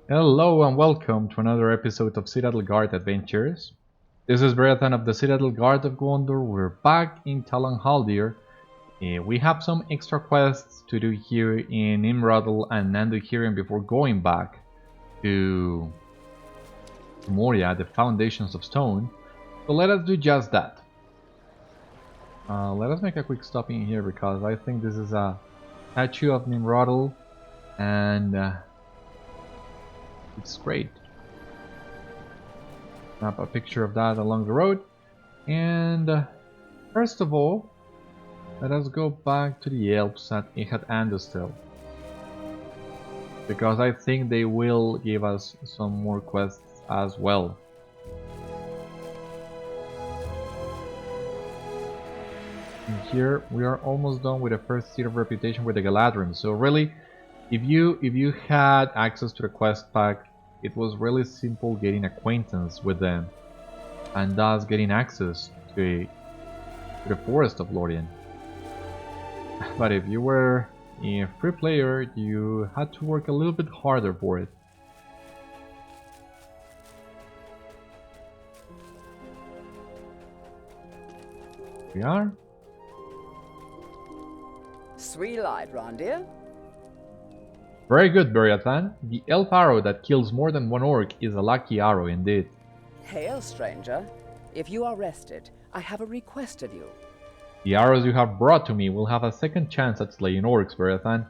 Hello and welcome to another episode of Citadel Guard Adventures. This is Beriathan of the Citadel Guard of Gondor. We're back in Talanhaldir. We have some extra quests to do here in Imradal and Nanduhirion before going back to Moria, the Foundations of Stone. So let us do just that. Let us make a quick stop in here because I think this is a statue of Nimrodal and it's great. Snap a picture of that along the road. And first of all, let us go back to the Elves at Ihad Andestil, because I think they will give us some more quests as well. And here we are almost done with the first seat of reputation with the Galadriel. So really, if you had access to the quest pack, it was really simple getting acquaintance with them, and thus getting access to the Forest of Lorien. But if you were a free player, you had to work a little bit harder for it. Here we are. Sweet light, Rondir. Very good, Beriathan. The elf arrow that kills more than one orc is a lucky arrow indeed. Hail, stranger. If you are rested, I have a request of you. The arrows you have brought to me will have a second chance at slaying orcs, Beriathan,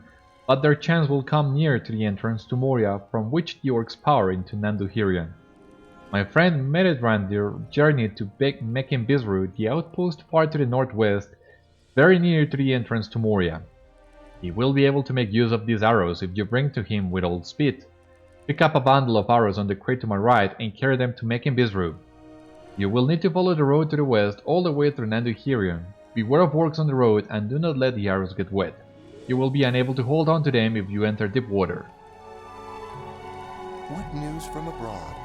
but their chance will come near to the entrance to Moria, from which the orcs pour into Nanduhirion. My friend Meredrandir journeyed to Meckenbizru, the outpost far to the northwest, very near to the entrance to Moria. He will be able to make use of these arrows if you bring to him with all speed. Pick up a bundle of arrows on the crate to my right and carry them to Meckenbizru. You will need to follow the road to the west all the way through Nanduhirion. Beware of orcs on the road and do not let the arrows get wet. You will be unable to hold on to them if you enter deep water. What news from abroad?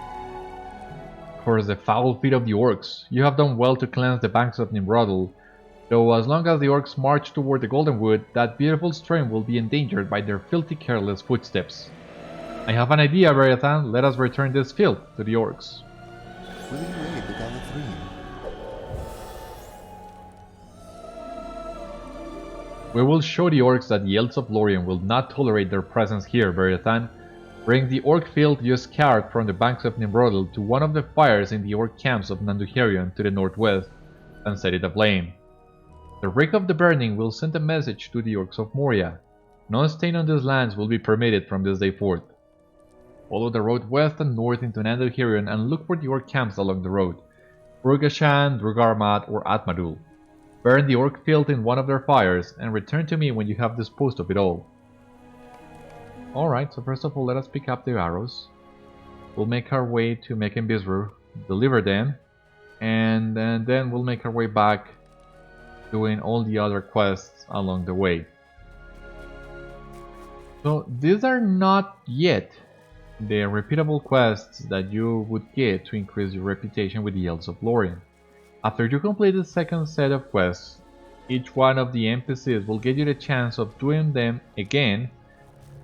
Curse the foul feet of the orcs. You have done well to cleanse the banks of Nimrodal, though as long as the orcs march toward the Golden Wood, that beautiful stream will be endangered by their filthy, careless footsteps. I have an idea, Beriathan. Let us return this filth to the orcs. Will you raid the Galathrian? We will show the orcs that the Elves of Lorien will not tolerate their presence here, Beriathan. Bring the orc filth you scoured from the banks of Nimrodal to one of the fires in the orc camps of Nanduhirion to the northwest, and set it aflame. The reek of the burning will send a message to the orcs of Moria. No stain on these lands will be permitted from this day forth. Follow the road west and north into Nanduhirion and look for the orc camps along the road. Rugashan, Drugarmat, or Atmadul. Burn the orc filth in one of their fires and return to me when you have disposed of it all. Alright, so first of all let us pick up the arrows. We'll make our way to Meckenbizru, deliver them, and then we'll make our way back doing all the other quests along the way. So these are not yet the repeatable quests that you would get to increase your reputation with the Elves of Lorien. After you complete the second set of quests, each one of the NPCs will get you the chance of doing them again,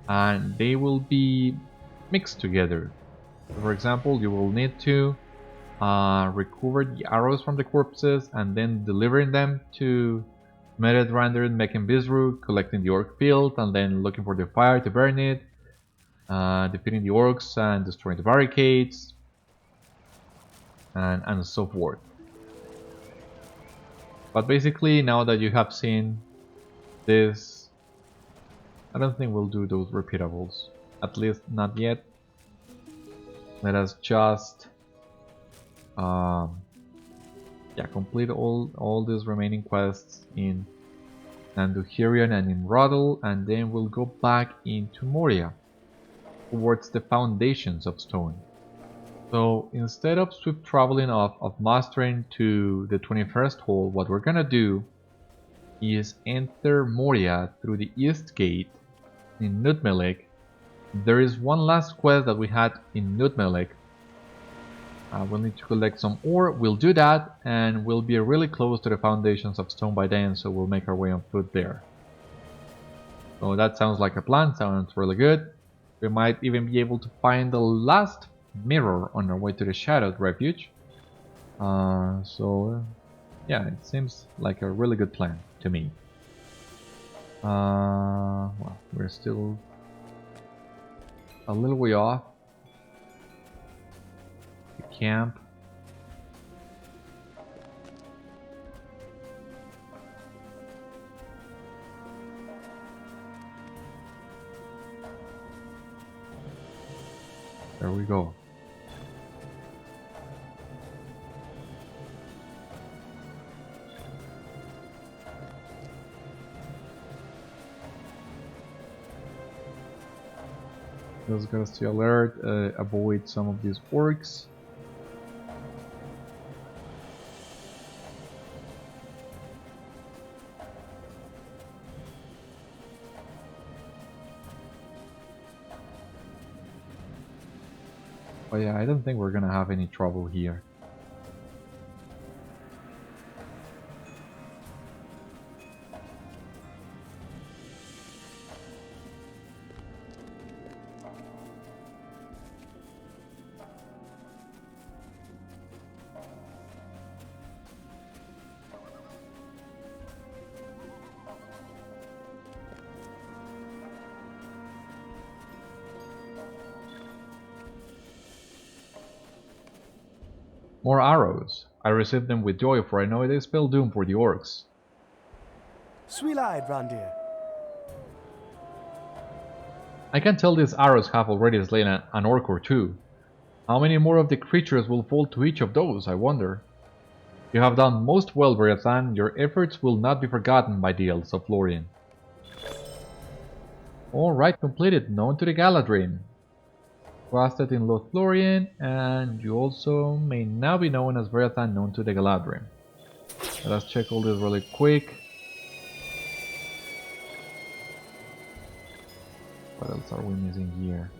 and they will be mixed together. So for example, you will need to recover the arrows from the corpses and then delivering them to Meredrandir and Meckenbizru, collecting the orc filth and then looking for the fire to burn it, defeating the orcs and destroying the barricades, and so forth. But basically, now that you have seen this, I don't think we'll do those repeatables. At least not yet. Let us just complete all these remaining quests in Nanduhirion and in Rodel, and then we'll go back into Moria towards the Foundations of Stone. So instead of swift traveling of mastering to the 21st hole, what we're gonna do is enter Moria through the East Gate in Nutmelek. There is one last quest that we had in Nutmelek. We'll need to collect some ore. We'll do that, and we'll be really close to the Foundations of Stone by then, so we'll make our way on foot there. So that sounds like a plan, sounds really good. We might even be able to find the last mirror on our way to the Shadowed Refuge. Yeah, it seems like a really good plan to me. Well, we're still a little way off the camp. There we go. Just gotta stay alert, avoid some of these orcs. But yeah, I don't think we're gonna have any trouble here. More arrows. I received them with joy, for I know they spell doom for the orcs. Sweet-eyed, Randir. I can tell these arrows have already slain an orc or two. How many more of the creatures will fall to each of those, I wonder? You have done most well, Beriathan. Your efforts will not be forgotten by the Elves of Lorien. Alright, completed. Known to the Galadriel. Trusted in Lothlorien, and you also may now be known as Beriathan, known to the Galadriel. Let us check all this really quick. What else are we missing here?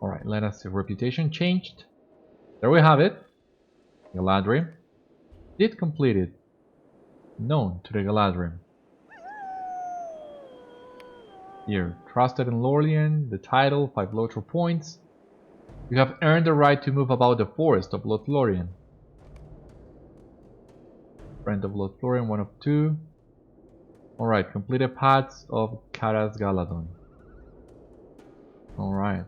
Alright, let us see. Reputation changed. There we have it. Galadriel. Did complete it. Known to the Galadriel. Here, trusted in Lorien, the title, 5 LOTRO points. You have earned the right to move about the forest of Lothlorien. Friend of Lothlorien, 1 of 2. Alright, completed paths of Caras Galadon. Alright.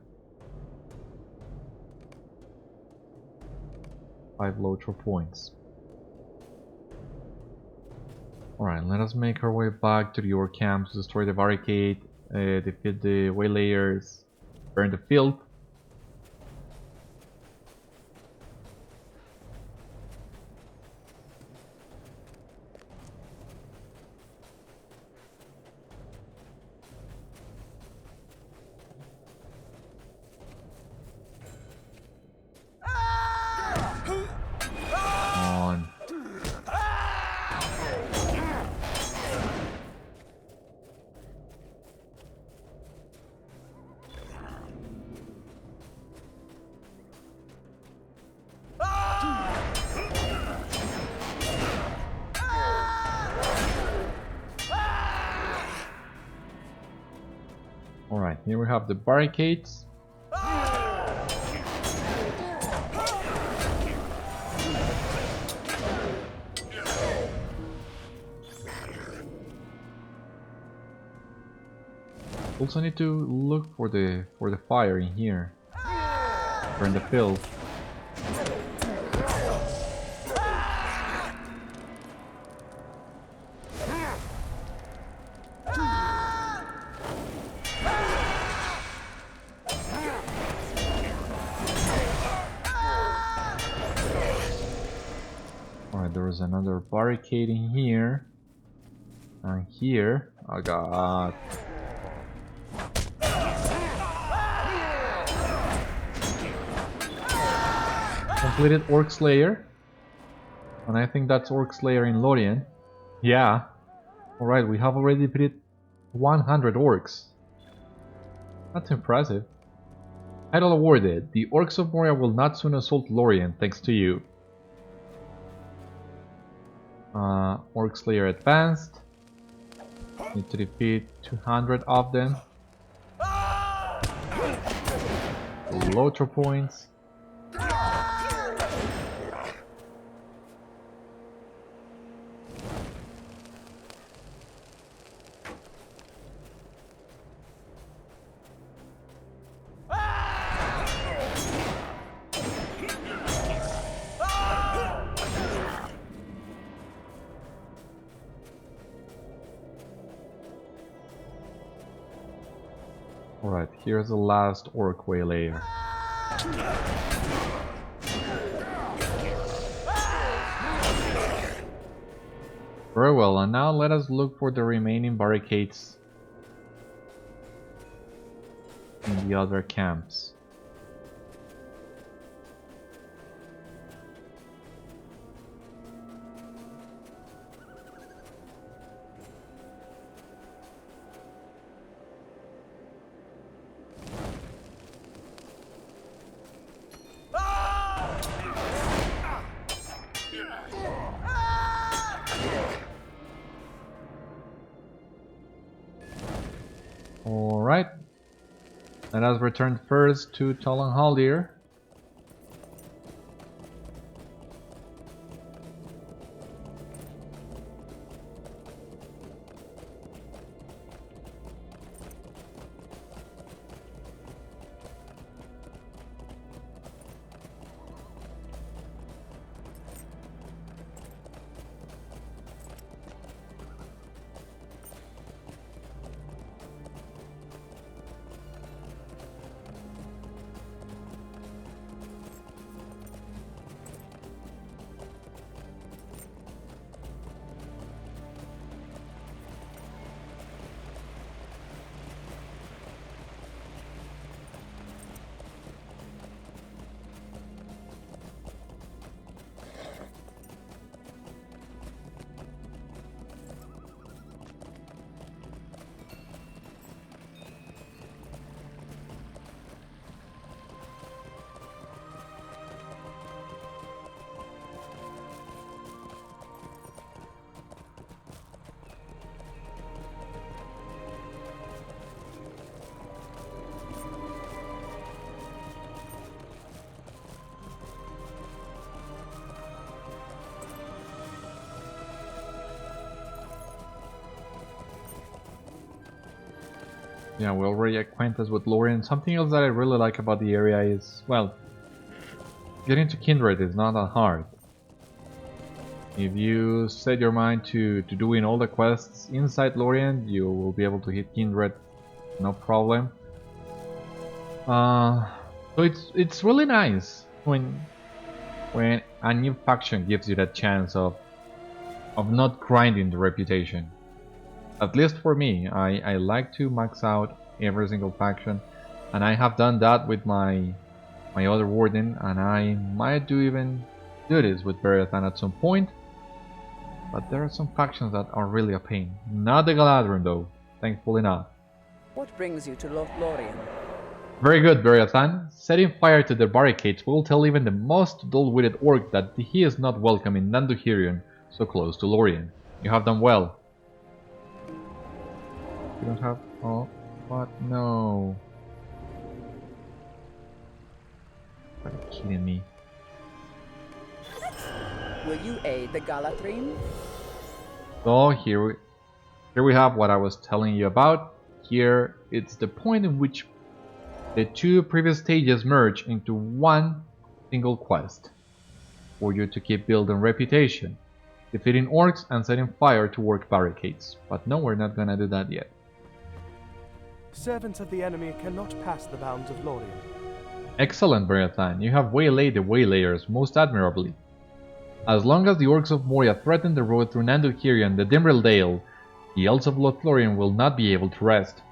5 LOTRO points. Alright, let us make our way back to the Orc camp to destroy the barricade, defeat the waylayers, burn the filth. Alright, here we have the barricades. Also need to look for the fire in here. Burn the filth. Alright, there is another barricade in here. And here. Oh god. Completed Orc Slayer. And I think that's Orc Slayer in Lorien. Yeah. Alright, we have already defeated 100 orcs. That's impressive. Title awarded. The Orcs of Moria will not soon assault Lorien thanks to you. Orc Slayer advanced. Need to defeat 200 of them. LOTRO points. Alright, here's the last Orc Waylayer. Very well, and now let us look for the remaining barricades in the other camps. Alright, let us return first to Talonhaldir. Yeah, we're already acquainted with Lorien. Something else that I really like about the area is, well, getting to Kindred is not that hard. If you set your mind to doing all the quests inside Lorien, you will be able to hit Kindred, no problem. So it's really nice when a new faction gives you that chance of not grinding the reputation. At least for me, I like to max out every single faction, and I have done that with my other warden, and I might even do this with Beriathan at some point. But there are some factions that are really a pain. Not the Galadriel though, thankfully not. What brings you to Lothlorien? Very good, Beriathan. Setting fire to the barricades will tell even the most dull-witted orc that he is not welcome in Nanduhirion, so close to Lorien. You have done well. You don't have... oh, what? No. Are you kidding me? Will you aid the Galadriel? So here we have what I was telling you about. Here it's the point in which the two previous stages merge into one single quest for you to keep building reputation, defeating orcs and setting fire to orc barricades. But no, we're not gonna do that yet. Servants of the enemy cannot pass the bounds of Lorien. Excellent, Beriathan. You have waylaid the waylayers most admirably. As long as the Orcs of Moria threaten the road through Nanduhirion, the Dimril Dale, the Elves of Lothlorien will not be able to rest.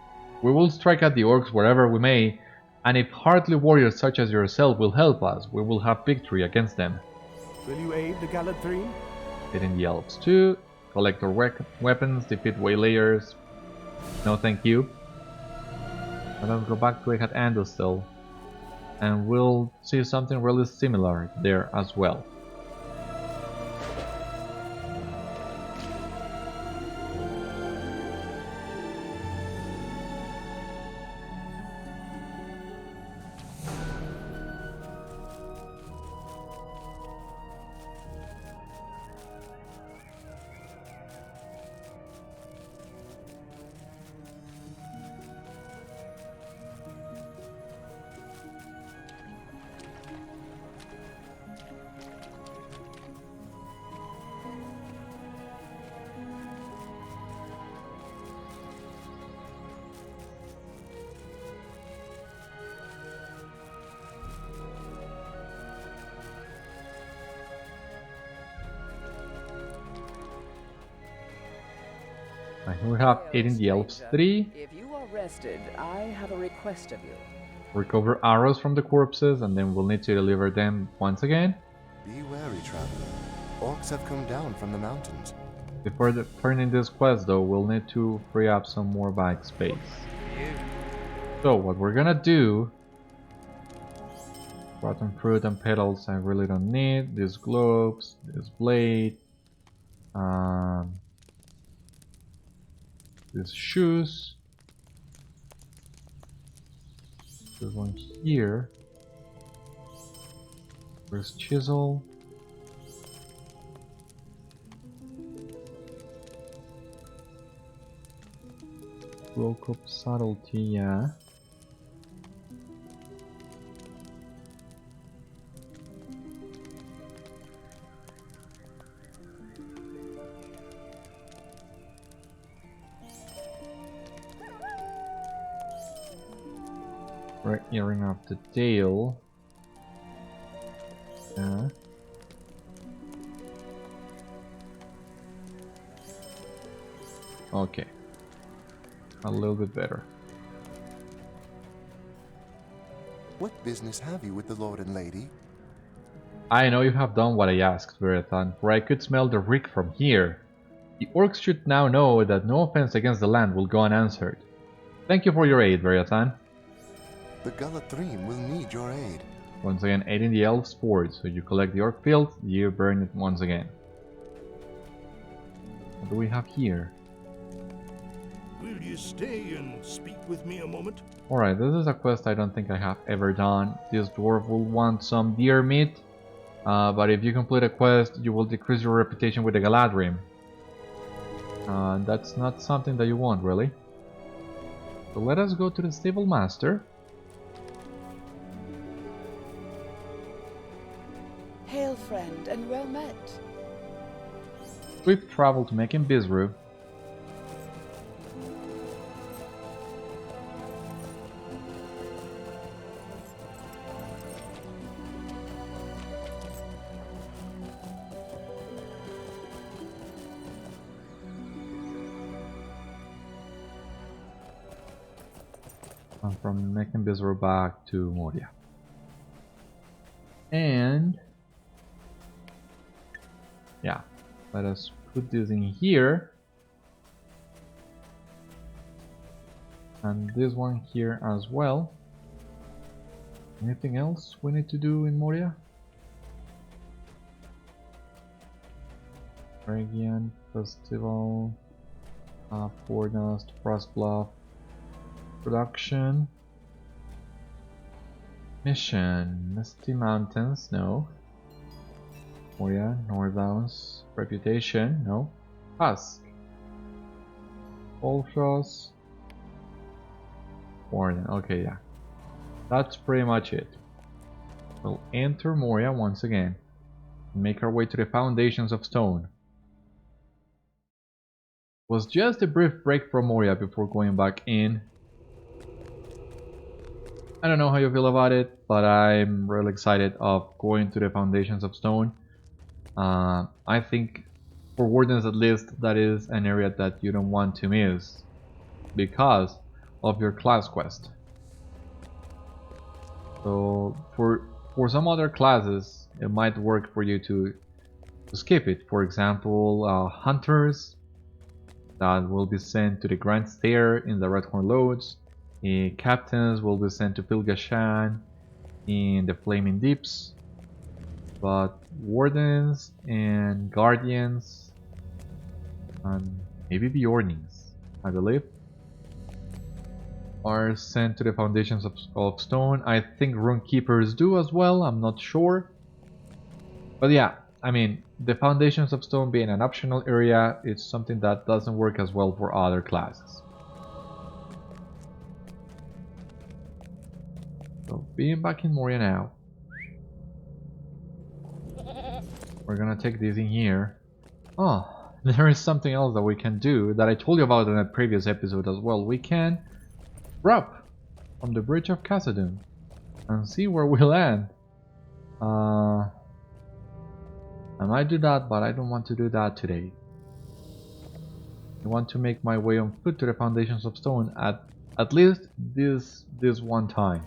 We will strike at the Orcs wherever we may, and if heartly warriors such as yourself will help us, we will have victory against them. Will you aid the Galadriel? Hitting the Elves too, collect our weapons, defeat waylayers. No thank you. Let us go back to Andostel. and we'll see something really similar there as well. We have 8 in the Elves 3. If you are rested, I have a request of you. Recover arrows from the corpses, and then we'll need to deliver them once again. Be wary, traveler. Orcs have come down from the mountains. Before turning this quest though, we'll need to free up some more bag space. So what we're gonna do... Rotten fruit and petals I really don't need. These globes, this blade, these shoes, this one here, this chisel, cloak of subtlety, yeah. Right, earring of the tail. Yeah. Okay. A little bit better. What business have you with the Lord and Lady? I know you have done what I asked, Beriathan, for I could smell the reek from here. The orcs should now know that no offense against the land will go unanswered. Thank you for your aid, Beriathan. The Galadriel will need your aid. Once again, aiding the elf sport, so you collect the orc filth, you burn it once again. What do we have here? Will you stay and speak with me a moment? Alright, this is a quest I don't think I have ever done. This dwarf will want some deer meat, but if you complete a quest, you will decrease your reputation with the Galadriel. That's not something that you want, really. So let us go to the stable master. Hail, friend, and well met. Swift travel to Nanduhirion. And from Nanduhirion back to Moria. And yeah, let us put this in here. And this one here as well. Anything else we need to do in Moria? Regian Festival, Forgnost, Frostbluff, Production, Mission, Misty Mountains, no. Moria, Northbounds, Reputation, no. Husk, Ultros, Warden, okay, yeah. That's pretty much it. We'll enter Moria once again and make our way to the Foundations of Stone. It was just a brief break from Moria before going back in. I don't know how you feel about it, but I'm really excited of going to the Foundations of Stone. I think, for Wardens at least, that is an area that you don't want to miss because of your class quest. So for some other classes, it might work for you to skip it. For example, Hunters that will be sent to the Grand Stair in the Redhorn Lodge. Captains will be sent to Pilgashan. in the Flaming Deeps, but Wardens and Guardians and maybe Bjornings, I believe, are sent to the Foundations of Stone. I think Runekeepers do as well, I'm not sure. But yeah, I mean, the Foundations of Stone being an optional area, it's something that doesn't work as well for other classes. So, being back in Moria now, we're gonna take this in here. Oh, there is something else that we can do that I told you about in a previous episode as well. We can drop from the Bridge of Khazad-dûm and see where we land. I might do that, but I don't want to do that today. I want to make my way on foot to the Foundations of Stone at least this one time.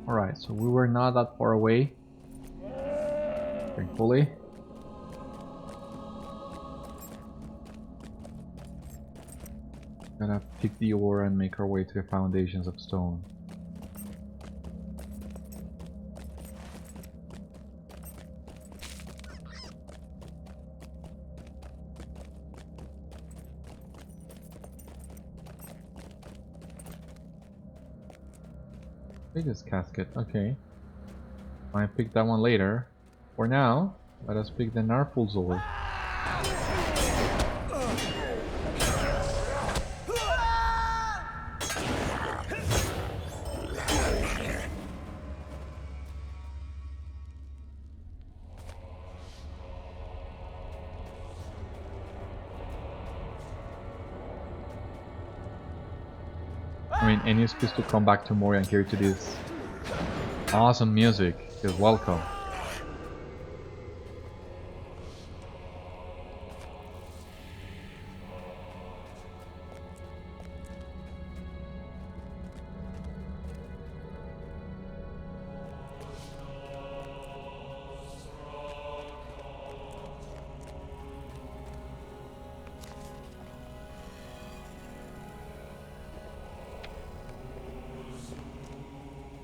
Alright, so we were not that far away, thankfully. Gotta pick the ore and make our way to the Foundations of Stone. Biggest casket, okay. Might pick that one later. For now, let us pick the Narful's ore. I mean, any excuse to come back to Moria and hear to this awesome music is welcome.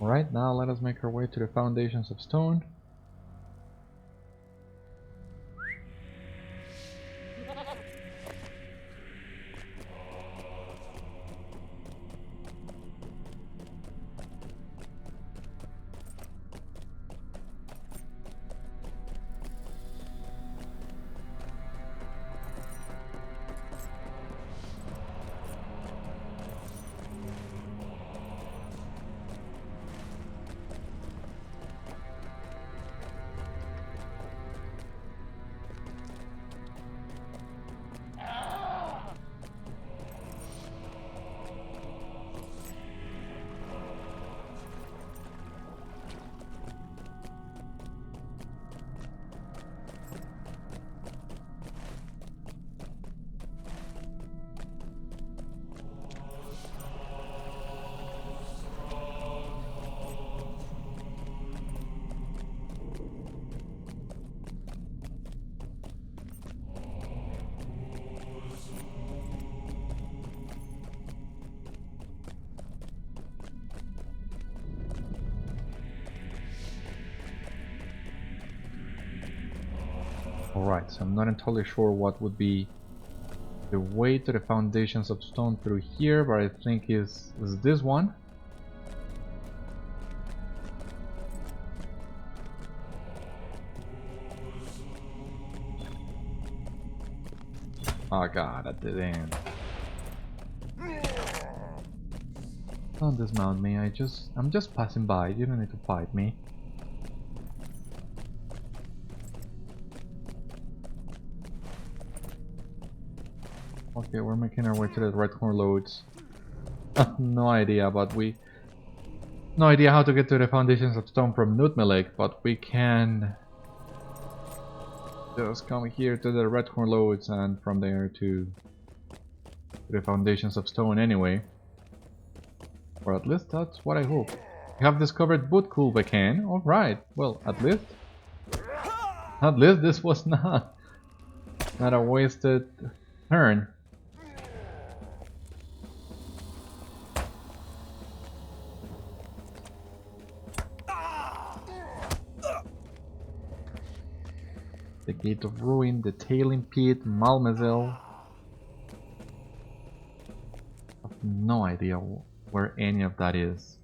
Alright, now let us make our way to the Foundations of Stone. Alright, so I'm not entirely sure what would be The way to the foundations of stone through here, but I think is this one. Oh god, at the end. Don't dismount me, I'm just passing by, you don't need to fight me. Okay, we're making our way to the red horn loads. No idea, but no idea how to get to the foundations of stone from Nutmelek, but we can just come here to the red horn loads and from there to the foundations of stone anyway. Or at least that's what I hope. We have discovered Butkulvekan. Alright, well, at least this was not a wasted turn. The Gate of Ruin, the Tailing Pit, Malmazel. I have no idea where any of that is.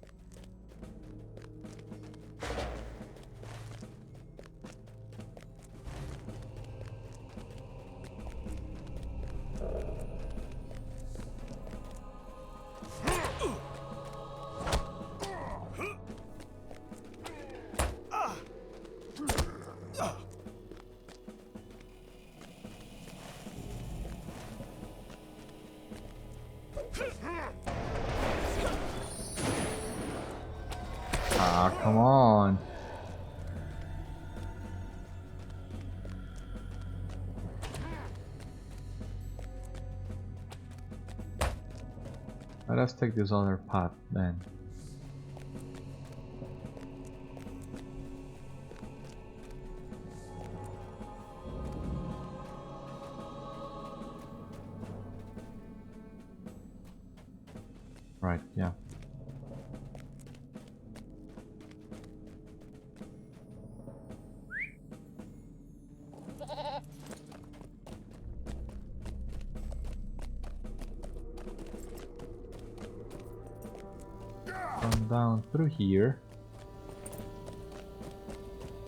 Ah, come on. Let us take this other path then. Right, yeah. Come down through here.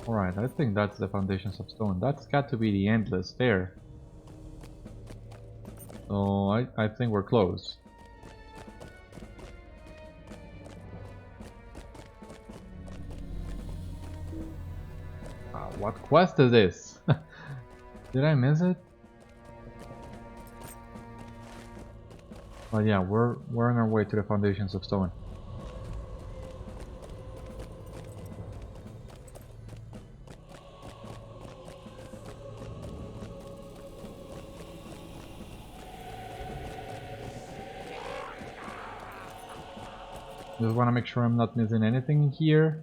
Alright, I think that's the foundations of stone. That's got to be the endless there. So I think we're close. What quest is this? Did I miss it? Oh yeah, we're on our way to the foundations of stone. Just want to make sure I'm not missing anything here.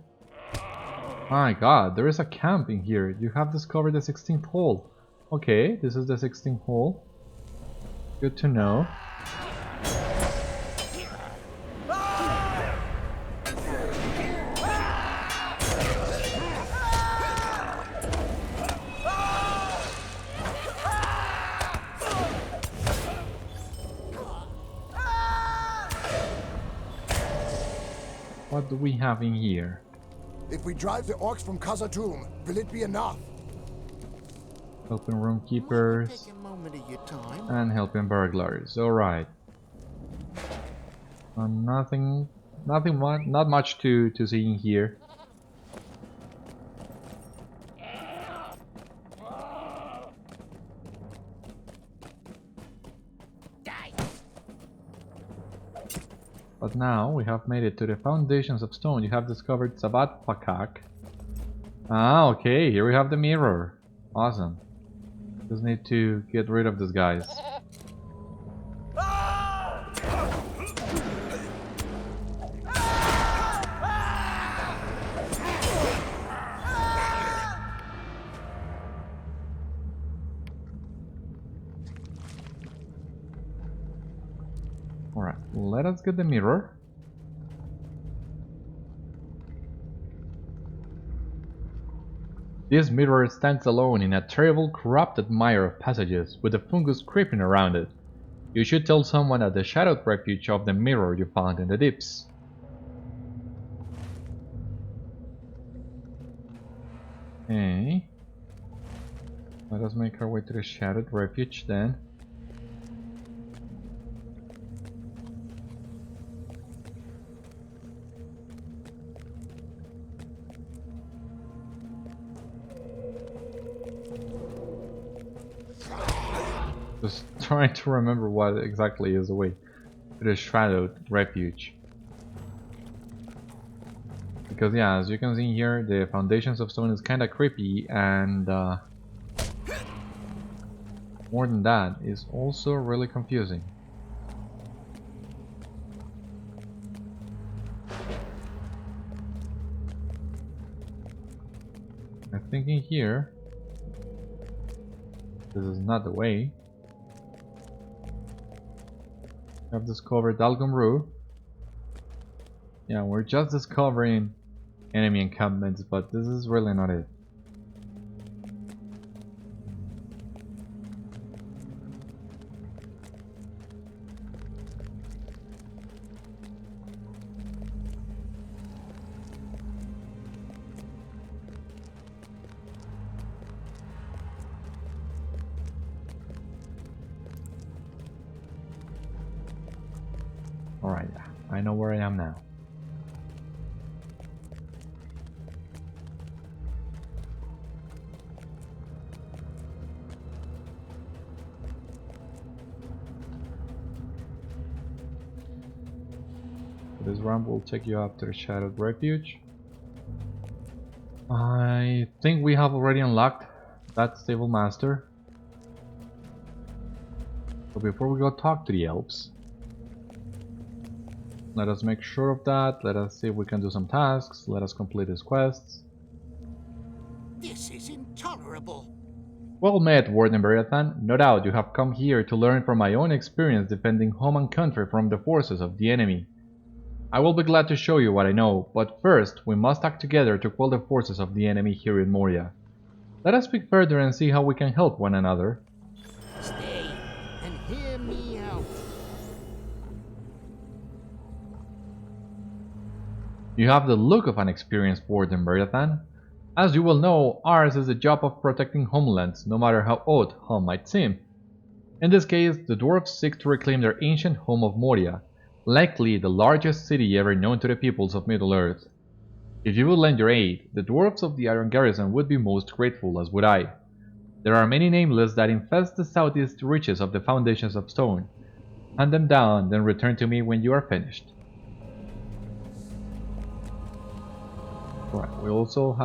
My god, there is a camp in here. You have discovered the 16th hole. Okay, this is the 16th hole. Good to know. What do we have in here? If we drive the orcs from Khazad-dûm, will it be enough? Helping room keepers Take a moment of your time. and helping burglars. Alright. Not much to see in here. But now we have made it to the foundations of stone. You have discovered Sabat Pakak. Ah, okay, here we have the mirror. Awesome. Just need to get rid of these guys. Alright, let us get the mirror. This mirror stands alone in a terrible corrupted mire of passages, with the fungus creeping around it. You should tell someone at the shadowed refuge of the mirror you found in the deeps. Okay. Let us make our way to the shadowed refuge then. Just trying to remember what exactly is the way to the shadowed refuge. Because yeah, as you can see here, the foundations of stone is kinda creepy, and more than that, is also really confusing. I'm thinking here, this is not the way. I've discovered Dalgum-ru. Yeah, we're just discovering enemy encampments, but this is really not it. Alright, I know where I am now. This ramp will take you up to the Shadowed Refuge. I think we have already unlocked that Stable Master. So before we go talk to the elves, let us make sure of that. Let us see if we can do some tasks. Let us complete these quests. This is intolerable. Well met, Warden Beriathan. No doubt you have come here to learn from my own experience defending home and country from the forces of the enemy. I will be glad to show you what I know, but first we must act together to quell the forces of the enemy here in Moria. Let us speak further and see how we can help one another. Stay and hear me out. You have the look of an experienced Warden, Beriathan. As you well know, ours is the job of protecting homelands, no matter how odd home might seem. In this case, the Dwarves seek to reclaim their ancient home of Moria, likely the largest city ever known to the peoples of Middle-earth. If you would lend your aid, the Dwarves of the Iron Garrison would be most grateful, as would I. There are many Nameless that infest the southeast reaches of the Foundations of Stone. Hunt them down, then return to me when you are finished. Right, we also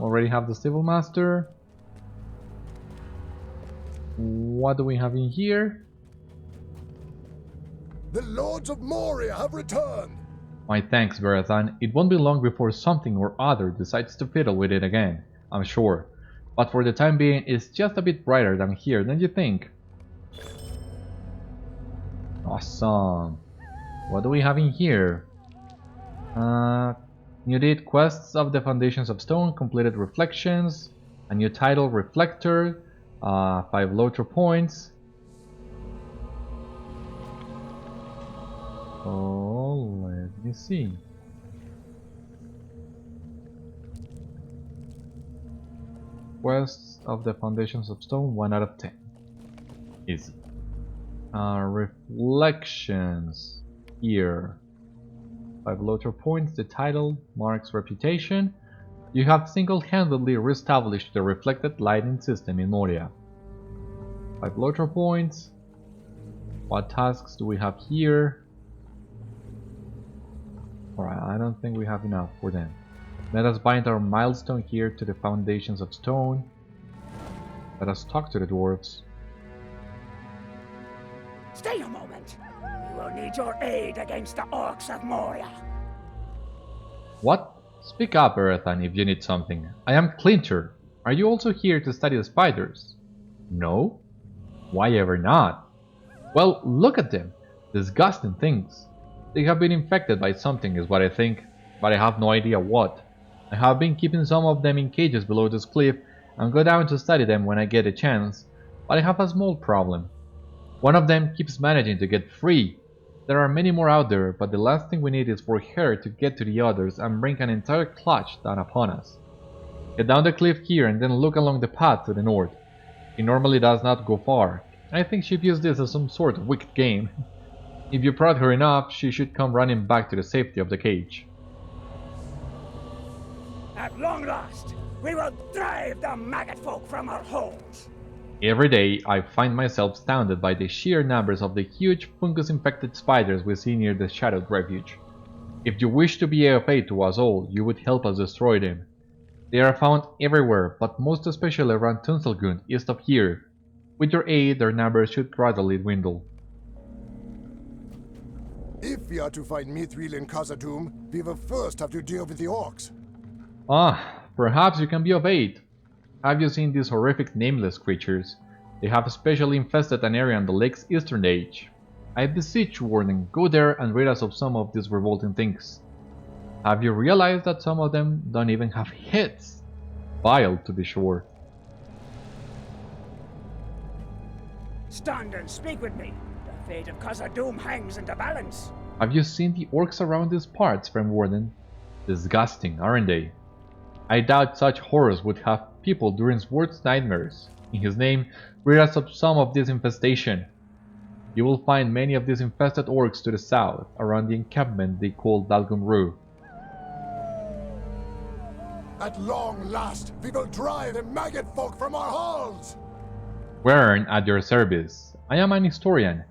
already have the Civil Master. What do we have in here? The Lords of Moria have returned! My thanks, Beriathan. It won't be long before something or other decides to fiddle with it again, I'm sure. But for the time being, it's just a bit brighter than here, don't you think? Awesome. What do we have in here? You did quests of the Foundations of Stone, completed reflections, a new title, Reflector, 5 LOTRO points. Oh, let me see. Quests of the Foundations of Stone, 1 out of 10. Easy. Reflections. Here. 5 LOTRO points. The title marks reputation. You have single-handedly re-established the reflected lighting system in Moria. 5 LOTRO points. What tasks do we have here? Alright, I don't think we have enough for them. Let us bind our milestone here to the Foundations of Stone. Let us talk to the Dwarves. Stay a moment. We will need your aid against the Orcs of Moria. What? Speak up, Beriathan, if you need something. I am Clincher. Are you also here to study the spiders? No? Why ever not? Well, look at them. Disgusting things. They have been infected by something is what I think, but I have no idea what. I have been keeping some of them in cages below this cliff and go down to study them when I get a chance, but I have a small problem. One of them keeps managing to get free. There are many more out there, but the last thing we need is for her to get to the others and bring an entire clutch down upon us. Get down the cliff here and then look along the path to the north. She normally does not go far. I think she views this as some sort of wicked game. If you prod her enough, she should come running back to the safety of the cage. At long last, we will drive the maggot folk from our homes. Every day, I find myself astounded by the sheer numbers of the huge fungus-infected spiders we see near the Shadowed Refuge. If you wish to be of aid to us all, you would help us destroy them. They are found everywhere, but most especially around Tunselgund, east of here. With your aid, their numbers should gradually dwindle. If we are to find Mithril and Khazad-dûm, we will first have to deal with the Orcs. Ah, perhaps you can be of aid. Have you seen these horrific Nameless creatures? They have especially infested an area on the lake's eastern edge. I beseech you, Warden, go there and rid us of some of these revolting things. Have you realized that some of them don't even have heads? Vile, to be sure. Stand and speak with me. The fate of Khazad-dûm hangs in the balance. Have you seen the orcs around these parts, friend Warden? Disgusting, aren't they? I doubt such horrors would have people during worst nightmares. In his name, rid us of some of this infestation. You will find many of these infested orcs to the south, around the encampment they call Dalgum-ru. At long last, we will drive the maggot folk from our halls! Wern at your service. I am an historian.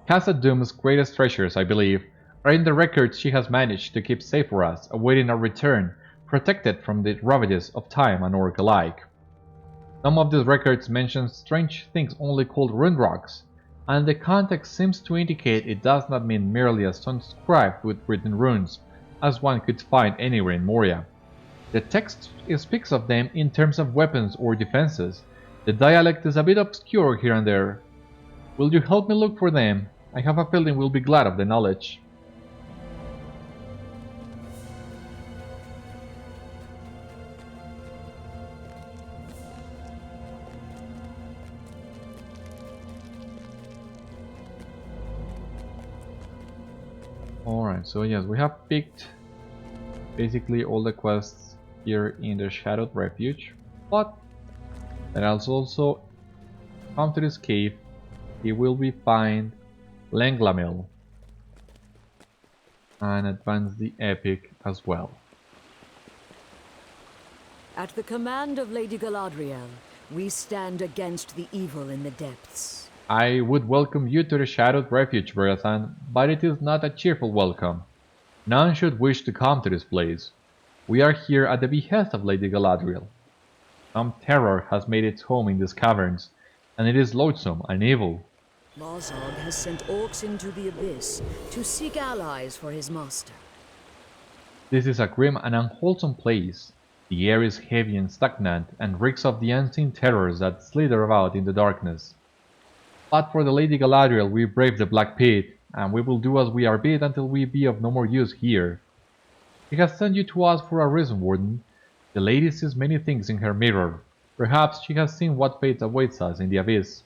Khazad-dûm's greatest treasures, I believe, are in the records she has managed to keep safe for us, awaiting our return, protected from the ravages of time and orc alike. Some of these records mention strange things only called rune rocks, and the context seems to indicate it does not mean merely a stone scribed with written runes, as one could find anywhere in Moria. The text speaks of them in terms of weapons or defenses. The dialect is a bit obscure here and there. Will you help me look for them? I have a feeling we'll be glad of the knowledge. Alright, so yes, we have picked basically all the quests here in the Shadowed Refuge, but let us also come to this cave. Here will we find Lenglammel and advance the epic as well. At the command of Lady Galadriel, we stand against the evil in the depths. I would welcome you to the Shadowed Refuge, Beriathan, but it is not a cheerful welcome. None should wish to come to this place. We are here at the behest of Lady Galadriel. Some terror has made its home in these caverns, and it is loathsome and evil. Marzog has sent orcs into the abyss to seek allies for his master. This is a grim and unwholesome place. The air is heavy and stagnant, and reeks of the unseen terrors that slither about in the darkness. But for the Lady Galadriel we brave the Black Pit, and we will do as we are bid until we be of no more use here. He has sent you to us for a reason, Warden. The lady sees many things in her mirror. Perhaps she has seen what fate awaits us in the abyss.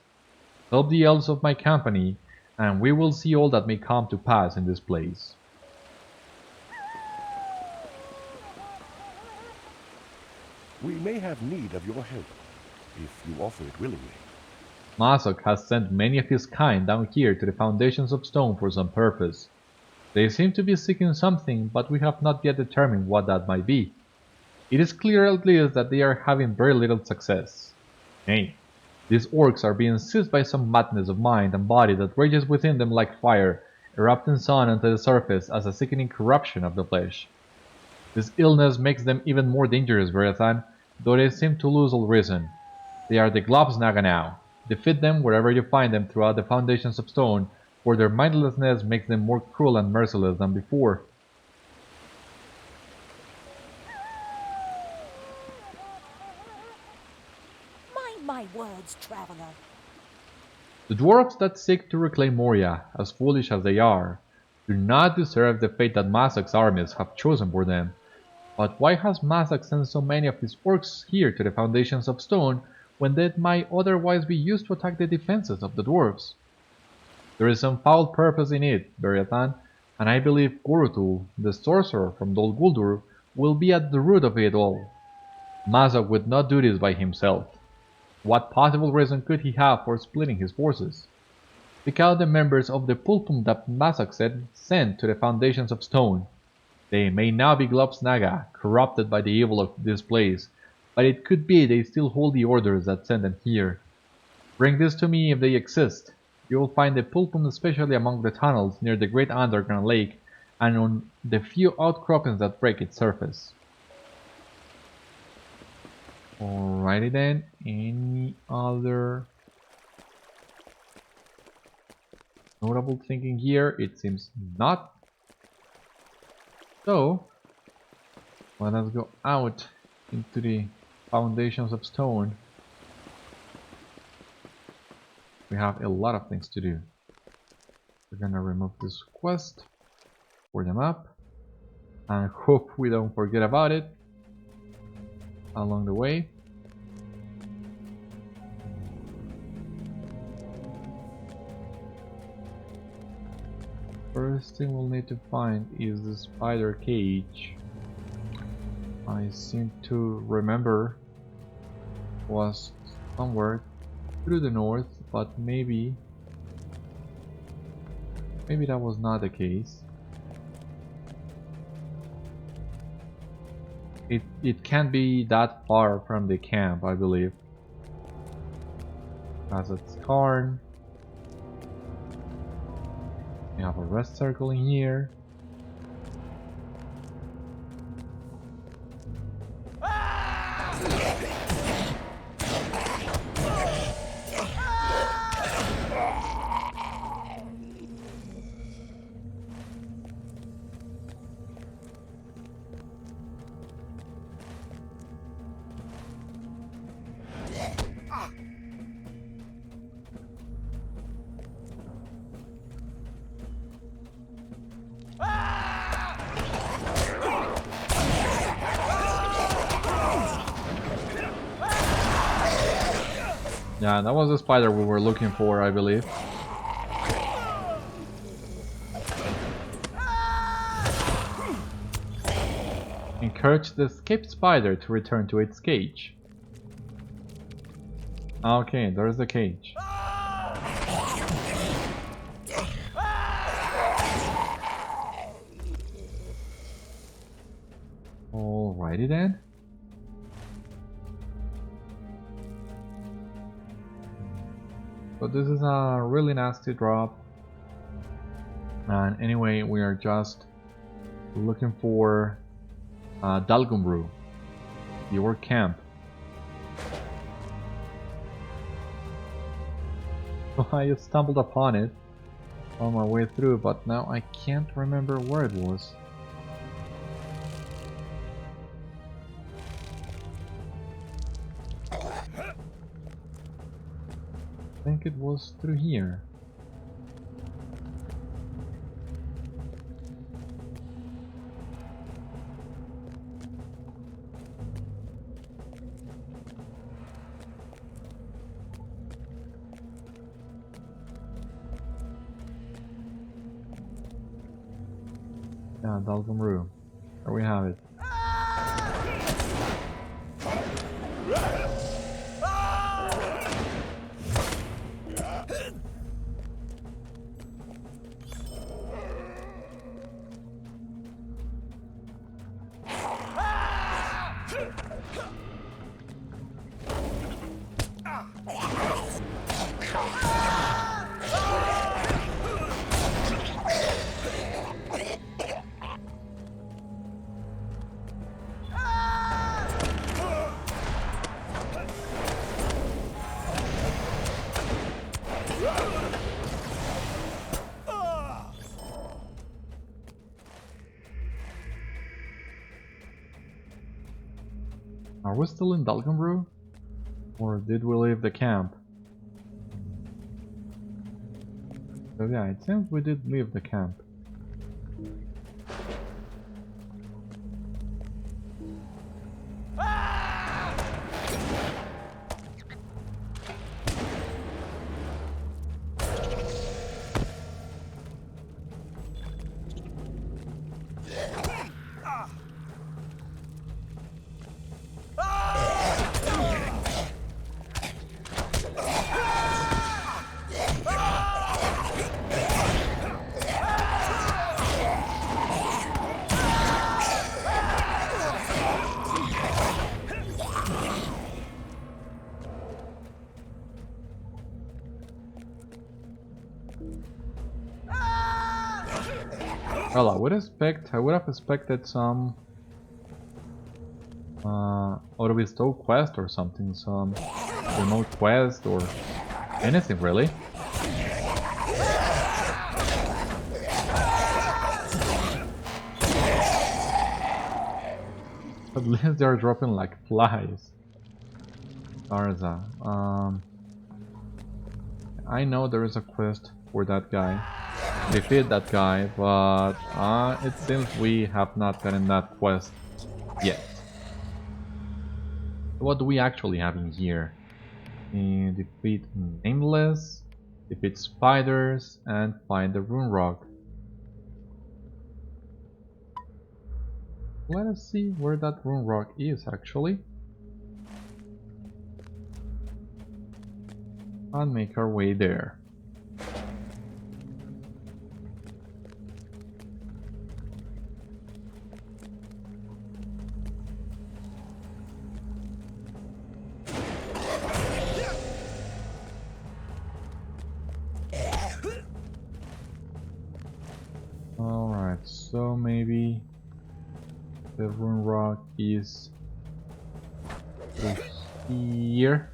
Help the elves of my company, and we will see all that may come to pass in this place. We may have need of your help, if you offer it willingly. Marzog has sent many of his kind down here to the foundations of stone for some purpose. They seem to be seeking something, but we have not yet determined what that might be. It is clear at least that they are having very little success. Nay, these orcs are being seized by some madness of mind and body that rages within them like fire, erupting sun onto the surface as a sickening corruption of the flesh. This illness makes them even more dangerous, Beriathan, though they seem to lose all reason. They are the Globsnaga now. Defeat them wherever you find them throughout the foundations of stone, for their mindlessness makes them more cruel and merciless than before. Mind my words, traveler. The dwarves that seek to reclaim Moria, as foolish as they are, do not deserve the fate that Marzog's armies have chosen for them. But why has Marzog sent so many of his orcs here to the foundations of stone, when they might otherwise be used to attack the defenses of the dwarves? There is some foul purpose in it, Beriathan, and I believe Gurutul, the sorcerer from Dol Guldur, will be at the root of it all. Mazak would not do this by himself. What possible reason could he have for splitting his forces? Pick out the members of the Pulpum that Mazak said sent to the foundations of stone. They may now be Glob's Naga, corrupted by the evil of this place, but it could be they still hold the orders that sent them here. Bring this to me if they exist. You will find the Pulpum especially among the tunnels near the great underground lake and on the few outcroppings that break its surface. Alrighty then, any other notable thinking here? It seems not. So, let us go out into the foundations of stone. We have a lot of things to do. We're gonna remove this quest, pour them up, and hope we don't forget about it along the way. First thing we'll need to find is the spider cage. I seem to remember was somewhere through the north, but maybe that was not the case. It can't be that far from the camp, I believe. As it's Karn. We have a rest circle in here. Yeah, that was the spider we were looking for, I believe. Encourage the escaped spider to return to its cage. Okay, there's the cage. Alrighty then. But this is a really nasty drop. And anyway, we are just looking for Dalgum-ru, the orc camp. I just stumbled upon it on my way through, but now I can't remember where it was. I think it was through here. Yeah, Dalgum-ru. There we have it. Are we still in Dalgum-ru? Or did we leave the camp? So yeah, it seems we did leave the camp. Well, I would have expected some auto-bestow quest or something, some remote quest or anything really. At least they're dropping like flies. Arza. I know there is a quest for that guy. Defeat that guy, but it seems we have not gotten that quest yet. What do we actually have in here? Defeat Nameless, defeat spiders, and find the rune rock. Let us see where that rune rock is actually. And make our way there. Alright, so maybe the rune rock is here.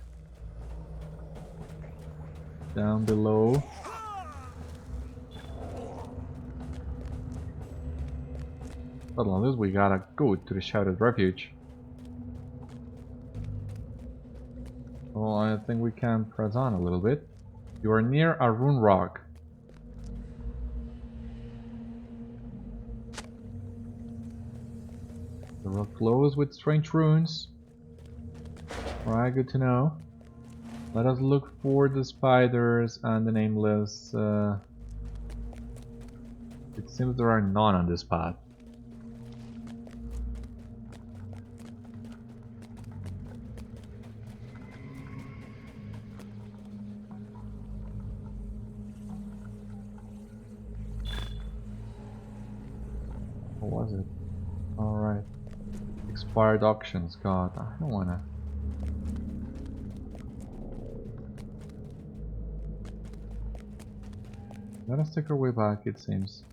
Down below. But at least we gotta go to the Shadowed Refuge. Well, I think we can press on a little bit. You are near a rune rock. The rock glows with strange runes. Alright, good to know. Let us look for the spiders and the Nameless. It seems there are none on this path. What was it? Alright. Expired auctions. God, I don't wanna. Let us take our way back, it seems.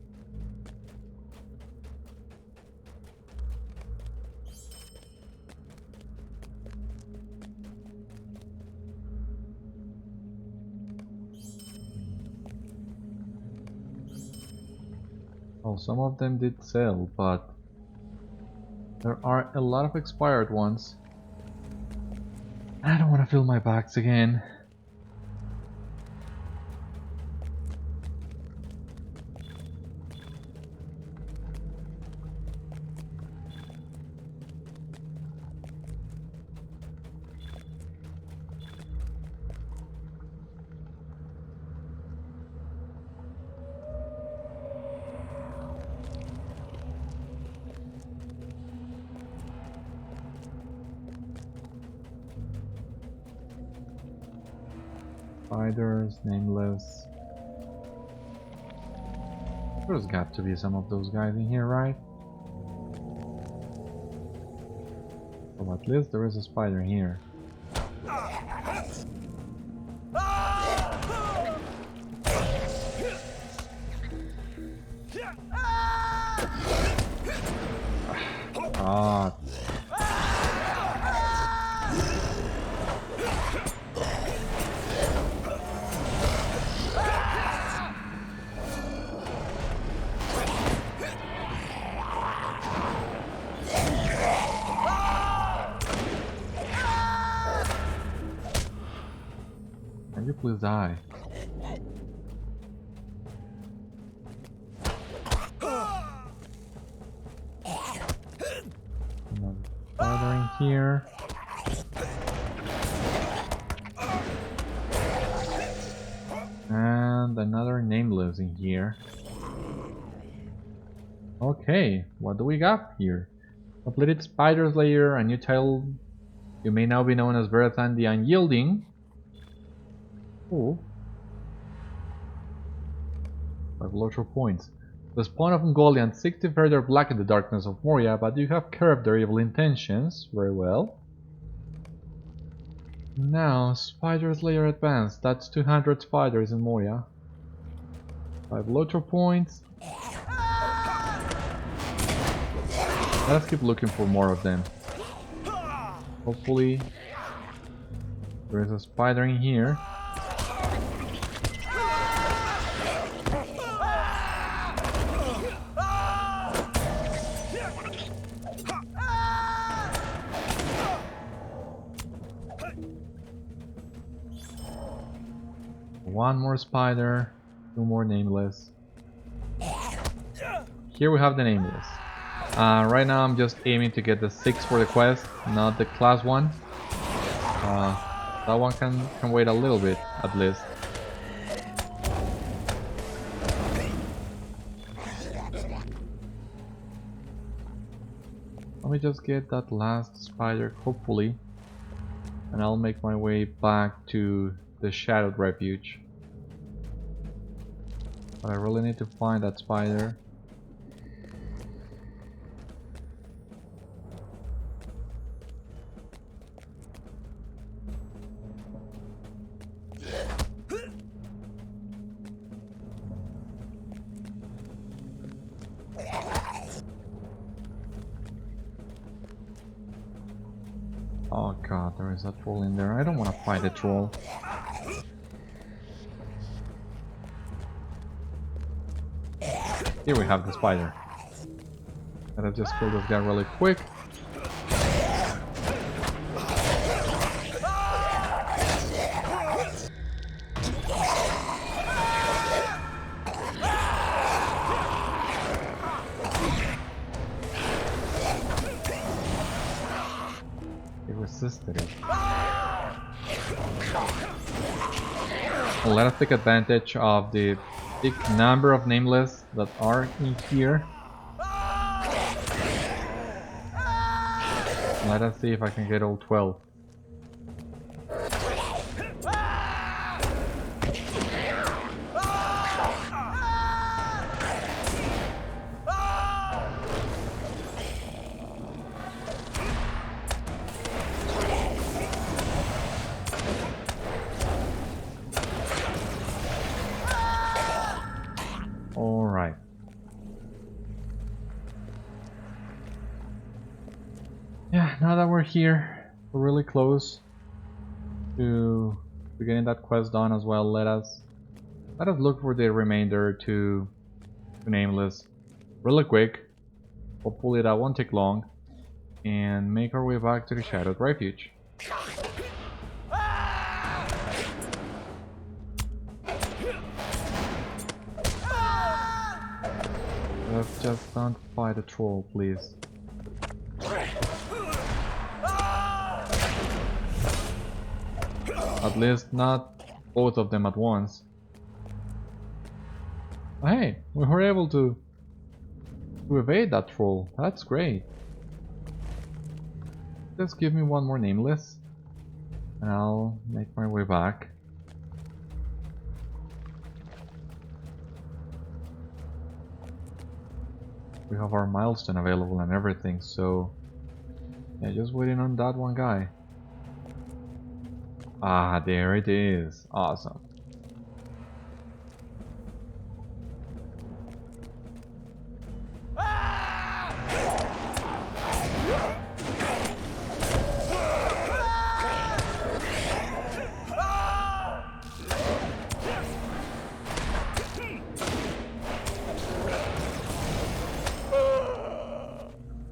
Oh, some of them did sell, but there are a lot of expired ones. I don't want to fill my bags again. Spiders, Nameless. There's got to be some of those guys in here, right? Well, at least there is a spider here. Ah. Can you please die? Another spider in here. And another Nameless in here. Okay, what do we got here? Completed Spider's Lair, a new title. You may now be known as Beriathan the Unyielding. Ooh. 5 LOTRO points. The spawn of Ungoliant seek to further blacken the darkness of Moria, but you have curbed their evil intentions. Very well. Now, Spider's Lair Advanced. That's 200 spiders in Moria. 5 LOTRO points. Let's keep looking for more of them. Hopefully there is a spider in here. One more spider, 2 more Nameless. Here we have the Nameless. Right now I'm just aiming to get the 6 for the quest, not the class 1. That one can wait a little bit at least. Let me just get that last spider, hopefully, and I'll make my way back to the Shadowed Refuge. But I really need to find that spider. Oh god, there is a troll in there. I don't want to fight a troll. Here we have the spider. Gotta just kill this guy really quick. He resisted it. Well, let us take advantage of the big number of Nameless that are in here. Let us see if I can get all 12. Alright. Yeah, now that we're here, we're really close to getting that quest done as well. Let us look for the remainder to Nameless really quick. Hopefully that won't take long, and make our way back to the Shadowed Refuge. Let's just don't fight a troll, please. At least not both of them at once. Hey, we were able to evade that troll. That's great. Just give me one more Nameless, and I'll make my way back. We have our milestone available and everything, so yeah, just waiting on that one guy. Ah, there it is. Awesome.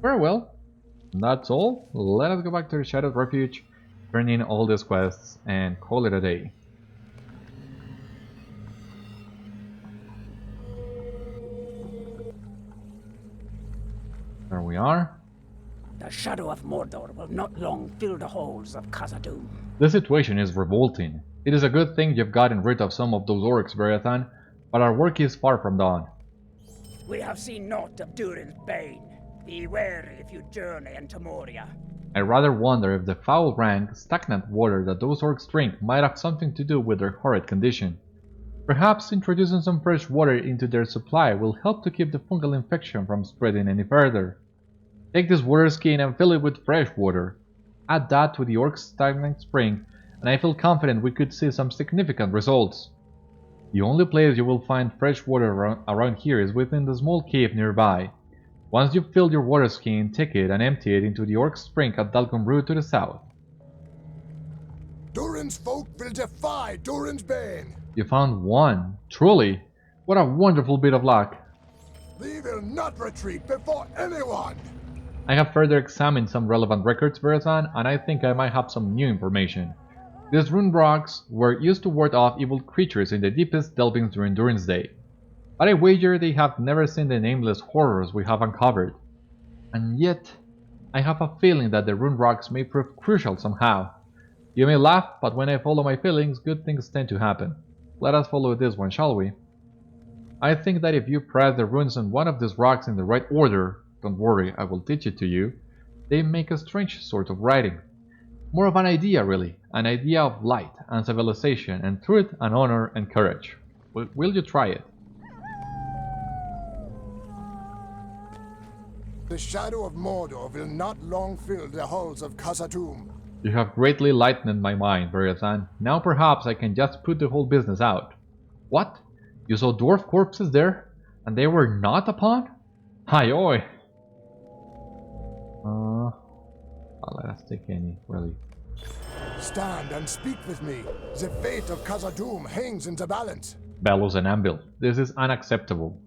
Very well. That's all. Let us go back to the Shadowed Refuge, turn in all these quests, and call it a day. There we are. The shadow of Mordor will not long fill the halls of Khazad-dûm. The situation is revolting. It is a good thing you've gotten rid of some of those orcs, Beriathan, but our work is far from done. We have seen naught of Durin's bane. Be wary if you journey into Moria. I rather wonder if the foul rank, stagnant water that those orcs drink might have something to do with their horrid condition. Perhaps introducing some fresh water into their supply will help to keep the fungal infection from spreading any further. Take this water skin and fill it with fresh water. Add that to the orc's stagnant spring, and I feel confident we could see some significant results. The only place you will find fresh water around here is within the small cave nearby. Once you've filled your water skin, take it and empty it into the Orc spring at Dalgum-ru to the south. Durin's folk will defy Durin's bane. You found one. Truly, what a wonderful bit of luck. They will not retreat before anyone. I have further examined some relevant records, Beriathan, and I think I might have some new information. These rune rocks were used to ward off evil creatures in the deepest delvings during Durin's day. But I wager they have never seen the nameless horrors we have uncovered. And yet, I have a feeling that the rune rocks may prove crucial somehow. You may laugh, but when I follow my feelings, good things tend to happen. Let us follow this one, shall we? I think that if you press the runes on one of these rocks in the right order, don't worry, I will teach it to you, they make a strange sort of writing. More of an idea, really. An idea of light and civilization and truth and honor and courage. Will you try it? The shadow of Mordor will not long fill the halls of Khazad-dûm. You have greatly lightened my mind, Beriathan. Now perhaps I can just put the whole business out. What? You saw dwarf corpses there? And they were not a pawn? Hi oi! Let us take any, really. Stand and speak with me. The fate of Khazad-dûm hangs in the balance. Bellows and Anvil. This is unacceptable.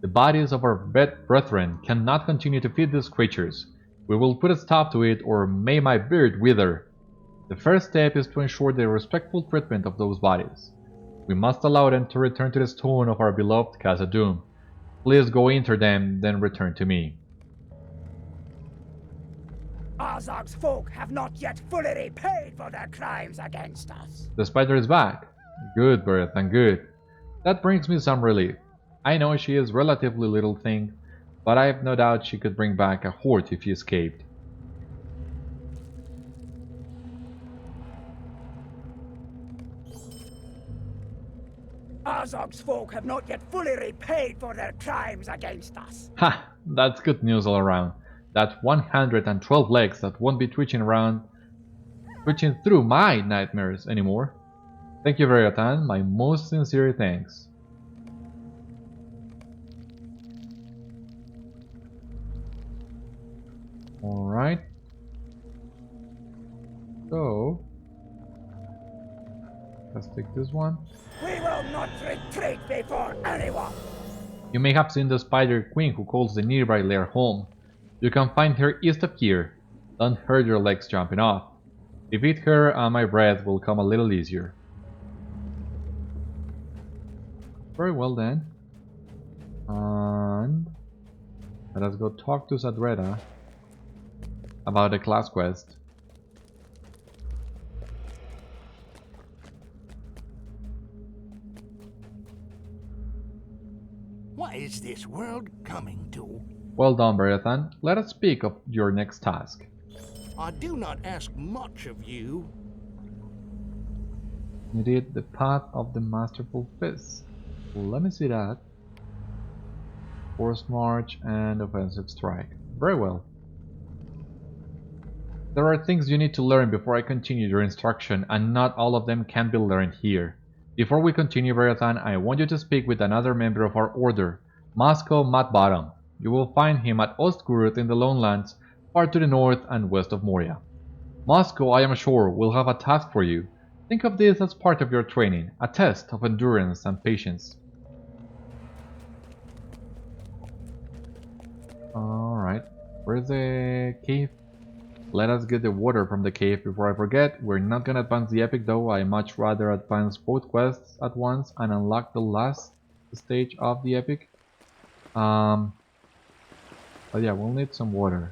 The bodies of our brethren cannot continue to feed these creatures. We will put a stop to it, or may my beard wither. The first step is to ensure the respectful treatment of those bodies. We must allow them to return to the stone of our beloved Khazad-dûm. Please go enter them, then return to me. Azog's folk have not yet fully repaid for their crimes against us. The spider is back. Good, Beriathan, good. That brings me some relief. I know she is relatively little thing, but I have no doubt she could bring back a horde if she escaped. Azog's folk have not yet fully repaid for their crimes against us. Ha! That's good news all around. That 112 legs that won't be twitching through my nightmares anymore. Thank you, Beriathan. My most sincere thanks. Alright. So, let's take this one. We will not retreat before anyone. You may have seen the Spider Queen who calls the nearby lair home. You can find her east of here. Don't hurt your legs jumping off. Defeat her and my breath will come a little easier. Very well then. And let us go talk to Sadreda about the class quest. What is this world coming to? Well done, Beriathan. Let us speak of your next task. I do not ask much of you. You did the path of the masterful fist. Let me see that. Forced march and offensive strike. Very well. There are things you need to learn before I continue your instruction, and not all of them can be learned here. Before we continue, Beriathan, I want you to speak with another member of our order, Masco Matbottom. You will find him at Ostguruth in the Lowlands, far to the north and west of Moria. Masco, I am sure, will have a task for you. Think of this as part of your training, a test of endurance and patience. Alright, where's the cave? Let us get the water from the cave before I forget. We're not gonna advance the epic though. I much rather advance both quests at once and unlock the last stage of the epic. But yeah, we'll need some water.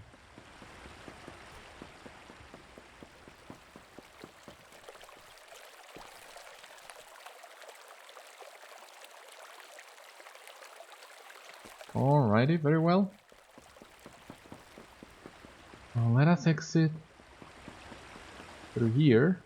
Alrighty, very well. Let us exit through here.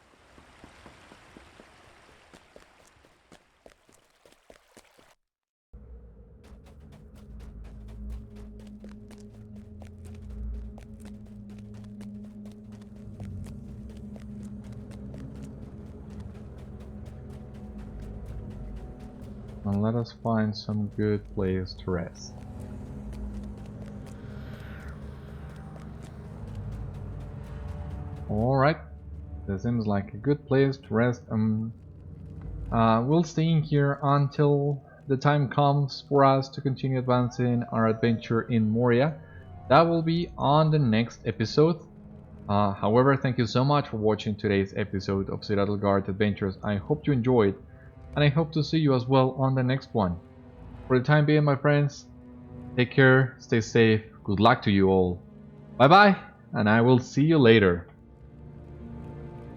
And let us find some good place to rest. Alright. This seems like a good place to rest. We'll stay in here until the time comes for us to continue advancing our adventure in Moria. That will be on the next episode. However, thank you so much for watching today's episode of Citadel Guard Adventures. I hope you enjoyed, and I hope to see you as well on the next one. For the time being, my friends, take care, stay safe, good luck to you all. Bye bye, and I will see you later.